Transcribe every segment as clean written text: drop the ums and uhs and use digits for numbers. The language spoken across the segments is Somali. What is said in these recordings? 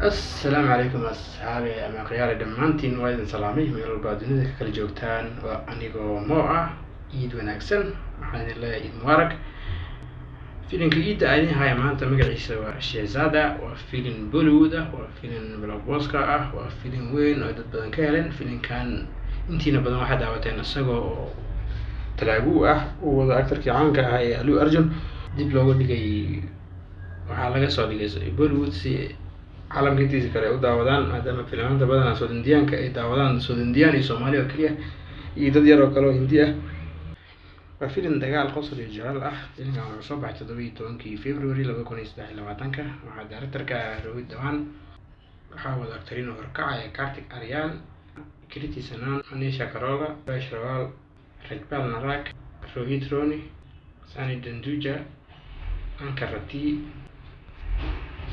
السلام عليكم أصحابي أما قياري دمانتين وايدن سلامي من البادنة كل جوكتان وأنيقو موعة إيد ونكسن وحان الله إيد مبارك فيلم إيد أيني هاي مانتا مقعيسة وشيزادة وفيلم بوليودا وفيلم بلوكبوسكا وفيلم وين وعدد بدن كهلن فيلم كان انتينا بدن واحد عواتين الساقو تلاقوه ووضع أكتر كيعانكا هاي ألو أرجن ديب لوغو ديكي waxaa laga soo dhigay Bollywood si caalamka intiisa kale u daawadaan maadaama filimada badan soo Indiyaanka ay daawadaan soo Indiyaan iyo Soomaaliya kaliya iyo dad yar oo kale oo Hindi ah waa filim dagaal qosol iyo jacayl ah filimkan wuxuu soo baxay 17 February 2023 waxaa directorka Rohit Dhawan waxaa wada aktarin oo horkacaya Kartik Aaryan Kriti Sanon Manisha Koirala Yash Rawal Rajpal Narak Rohit Roni Sani Denduja Ankarati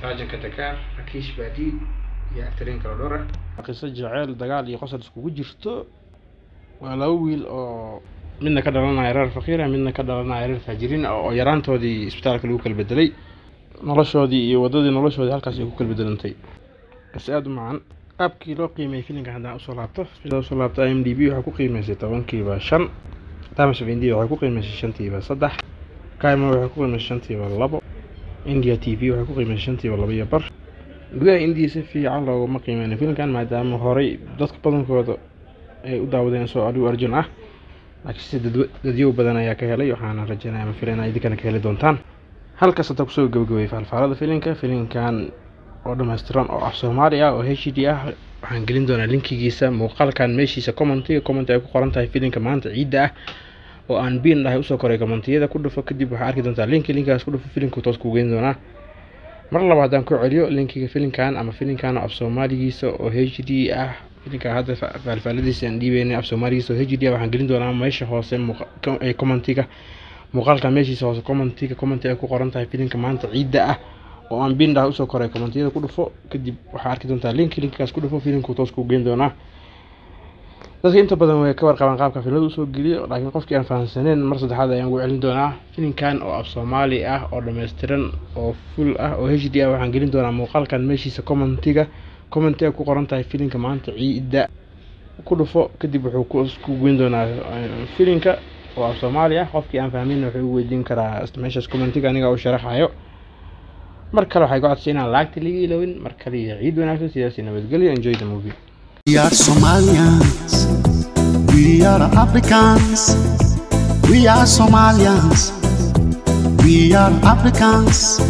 ساجن كتكار أكيش بعدي يا أكترين كرادورة قصة جعل دجال يقصد سكوت جرتو والأول منا كده لنا عيار فقيرة منا كده لنا عيار تاجرين أو يران تودي إسبتالك الوكل بدلي نلاش ودي ودودي نلاش ودي هالكاس الوكل بدلنتي السعد معا أبكي لو قيمة فيلم عندنا أصولابته في أصولابته IMDb وحكو قيمة 6 كيبا شن تامس في إنديا وحكو قيمة 6 تيبا صدح كايما وحكو قيمة 6 تيبا لبو India TV waxay ku qiimeeyeen 5 wala 2 bar gudaha India si fiican looga qiimeeyay filimkan maadaama horay dadka badankooda ay u daawadeen soo Allu Arjun ah laakiin dadyo badan ayaa ka helay waxaana rajaynayaa filimada ay idinka ka heli doontaan halkaas aad ku soo gabagabay falfalada filimkan oo dhameystiran oo af Soomaali ah oo HD ah waxaan gelin doonaa linkigiisa muuqaalkan meeshiisa comment ay ku qoran tahay filimka maanta ciida ah oo aan biin dhahay usoo koray commentiyada ku dhufo kadib waxa arki doontaa linkaas ku dhufo filimku toos ku geyn doona mar labaad aan ku celiyo linkiga filimkan ama filimkan af Soomaaligiisa oo HD ah filimka hadda falfaladiisa aan dhiibeynay af Soomaaligiisa oo HD ah waxaan gelin doonaa meesha hoose commentiga muuqaalka meeshiisa hoose comment ay ku qoran tahay filimka maanta ciida ah oo aan biin dhahay usoo koray commentiyada ku dhufo kadib waxa arki doontaa linkaas ku dhufo filimku toos ku geyn doona dadka inta badan way ka warqabaan qaabka filimada u soo geliyo laakiin qofkii aan fahansaneen mar saddexaad ayaan ugu celin doonaa filimkan oo af Soomaali ah oo dhameystiran oo full ah oo HD ah waxaan gelin doonaa muuqaalkan meeshiisa comment ay ku qoran tahay filimka maanta ciida ku dhufo kadib wuxuu ku geyn doonaa filimka oo af Soomaali ah qofkii aan fahmin wuxuu weydiin karaa meeshaas comment-ga aniga u sharaxayo mar kale waxay ku codsanayaan lacagta liga ilowin mar kale ciid wanaagsan sidaas nabadgelyo enjoy the movie. We are Somalians, we are Africans, we are Somalians, we are Africans.